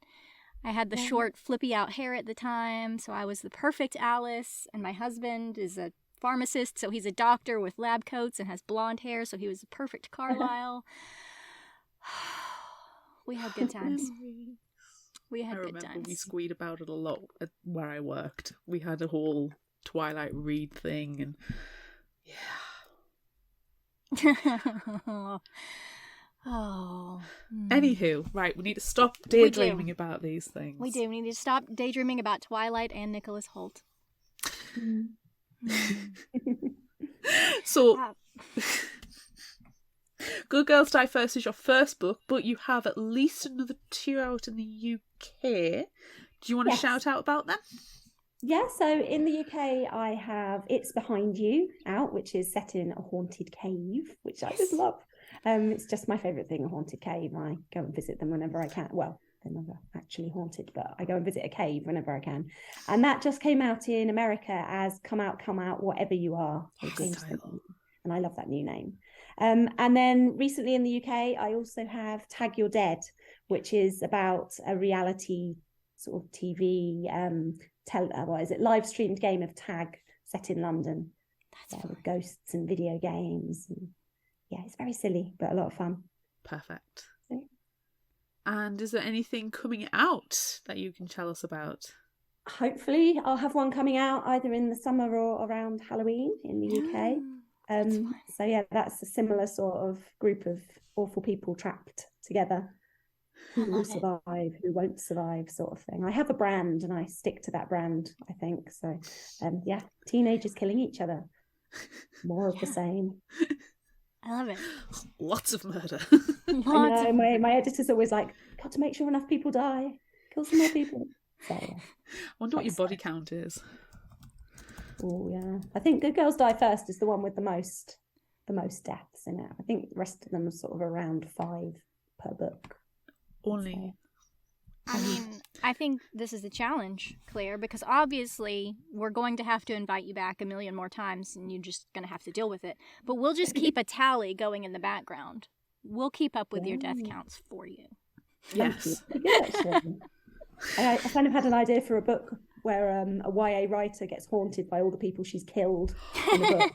I had the short flippy out hair at the time, so I was the perfect Alice, and my husband is a pharmacist, so he's a doctor with lab coats and has blonde hair, so he was the perfect Carlisle. We had good times. We I had good remember times. we squeed about it a lot at where I worked. We had a whole Twilight read thing, and Oh. Anywho, right, we need to stop daydreaming about these things. We do. We need to stop daydreaming about Twilight and Nicholas Hoult. So, Good Girls Die First is your first book, but you have at least another 2 out in the UK. Do you want to shout out about them? Yeah, so in the UK, I have It's Behind You out, which is set in a haunted cave, which I just love. It's just my favourite thing, a haunted cave. I go and visit them whenever I can. Well, they're never actually haunted, but I go and visit a cave whenever I can. And that just came out in America as Come Out, Whatever You Are. And I love that new name. And then recently in the UK, I also have Tag Your Dead, which is about a reality sort of TV, live streamed game of tag set in London. That's fun. With ghosts and video games. And, yeah, it's very silly, but a lot of fun. Perfect. Yeah. And is there anything coming out that you can tell us about? Hopefully I'll have one coming out either in the summer or around Halloween in the UK. So yeah, that's a similar sort of group of awful people trapped together. Who will survive, who won't survive, sort of thing. I have a brand and I stick to that brand, I think. So yeah, teenagers killing each other. More of the same. I love it. Lots of murder. I know, my editor's always like, got to make sure enough people die. Kill some more people. So, yeah. I wonder what your body count is. Oh yeah, I think Good Girls Die First is the one with the most deaths in it. I think the rest of them are sort of around 5 per book. Only. I mean, I think this is the challenge, Claire, because obviously we're going to have to invite you back a million more times and you're just going to have to deal with it. But we'll just keep a tally going in the background. We'll keep up with your death counts for you. Yes. I kind of had an idea for a book where a YA writer gets haunted by all the people she's killed in a book.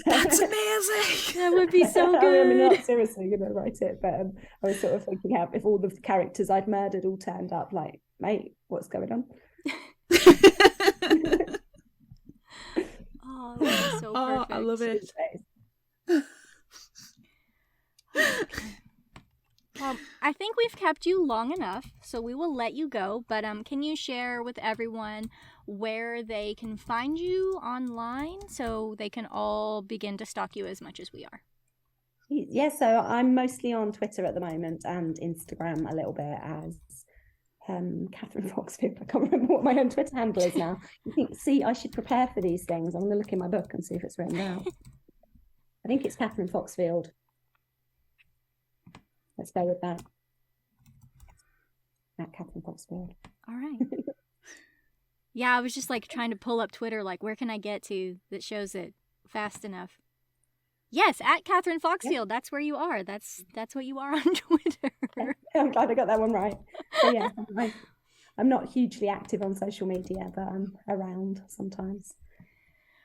That's amazing. That would be so good. I mean, not seriously going to write it, but I was sort of thinking how if all the characters I'd murdered all turned up, like, mate, what's going on? Oh, that's so perfect. I love it. Well, I think we've kept you long enough, so we will let you go. But can you share with everyone where they can find you online so they can all begin to stalk you as much as we are? Yeah, so I'm mostly on Twitter at the moment and Instagram a little bit as Kathryn Foxfield. I can't remember what my own Twitter handle is now. You think, see, I should prepare for these things. I'm going to look in my book and see if it's written down. I think it's Kathryn Foxfield. Let's go with that. At Kathryn Foxfield. All right. Yeah, I was just like trying to pull up Twitter, like where can I get to that shows it fast enough? Yes, at Kathryn Foxfield. That's where you are. That's what you are on Twitter. I'm glad I got that one right. So yeah, I'm not hugely active on social media, but I'm around sometimes.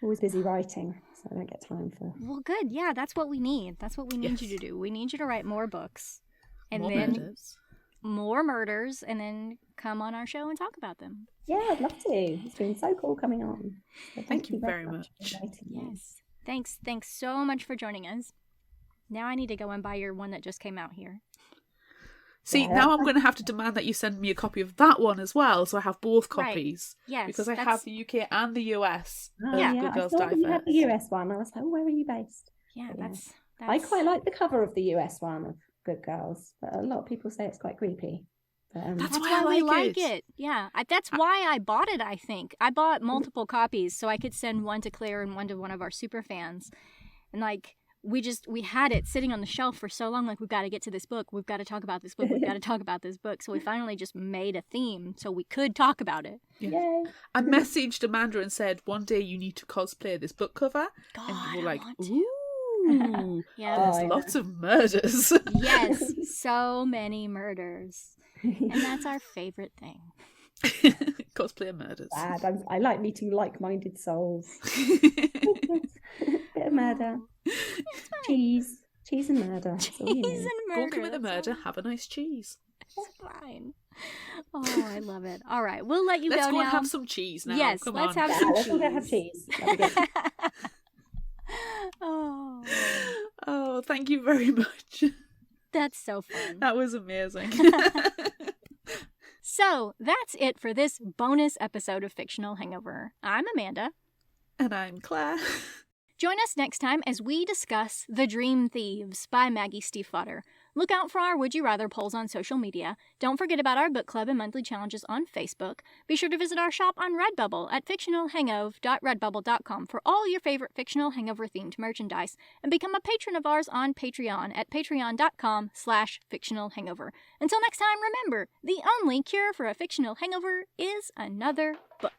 Always busy writing, so I don't get time for... Well, good. Yeah, that's what we need. That's what we need you to do. We need you to write more books. And more murders, and then come on our show and talk about them. Yeah, I'd love to. It's been so cool coming on. So thank you very much. Yes. Thanks so much for joining us. Now I need to go and buy your one that just came out here. See, now I'm going to have to demand that you send me a copy of that one as well, so I have both copies. Right. Yes. Because I have the UK and the US. Good Girls Die First. You had the US one. I was like, where are you based? Yeah, that's... I quite like the cover of the US one of Good Girls, but a lot of people say it's quite creepy. But, that's why I like it. Yeah, that's why I bought it, I think. I bought multiple copies so I could send one to Claire and one to one of our super fans. And like... We had it sitting on the shelf for so long, like, we've got to get to this book. We've got to talk about this book. We've got to talk about this book. So we finally just made a theme so we could talk about it. Yeah. Yay. I messaged Amanda and said, one day you need to cosplay this book cover. God, and you were like, ooh. Yeah, there's lots of murders. Yes, so many murders. And that's our favorite thing. Cosplay murders. I like meeting like-minded souls. Bit of murder. Cheese and murder. Cheese and murder. Go and commit the murder. Have a nice cheese. It's fine. Oh, I love it. All right, we'll let you let's go go now. And have some cheese now. Yes, Come let's on. have some cheese. Let's go have cheese. Oh, thank you very much. That's so fun. That was amazing. So, that's it for this bonus episode of Fictional Hangover. I'm Amanda. And I'm Claire. Join us next time as we discuss The Dream Thieves by Maggie Stiefvater. Look out for our Would You Rather polls on social media. Don't forget about our book club and monthly challenges on Facebook. Be sure to visit our shop on Redbubble at fictionalhangover.redbubble.com for all your favorite Fictional Hangover-themed merchandise, and become a patron of ours on Patreon at patreon.com/fictionalhangover. Until next time, remember, the only cure for a fictional hangover is another book.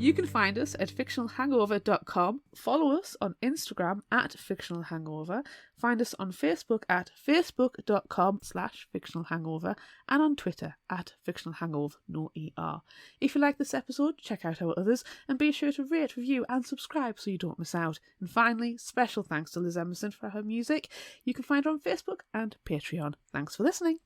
You can find us at fictionalhangover.com, follow us on Instagram at fictionalhangover, find us on Facebook at facebook.com/fictionalhangover, and on Twitter at fictionalhangover, no ER. If you like this episode, check out our others, and be sure to rate, review and subscribe so you don't miss out. And finally, special thanks to Liz Emerson for her music. You can find her on Facebook and Patreon. Thanks for listening.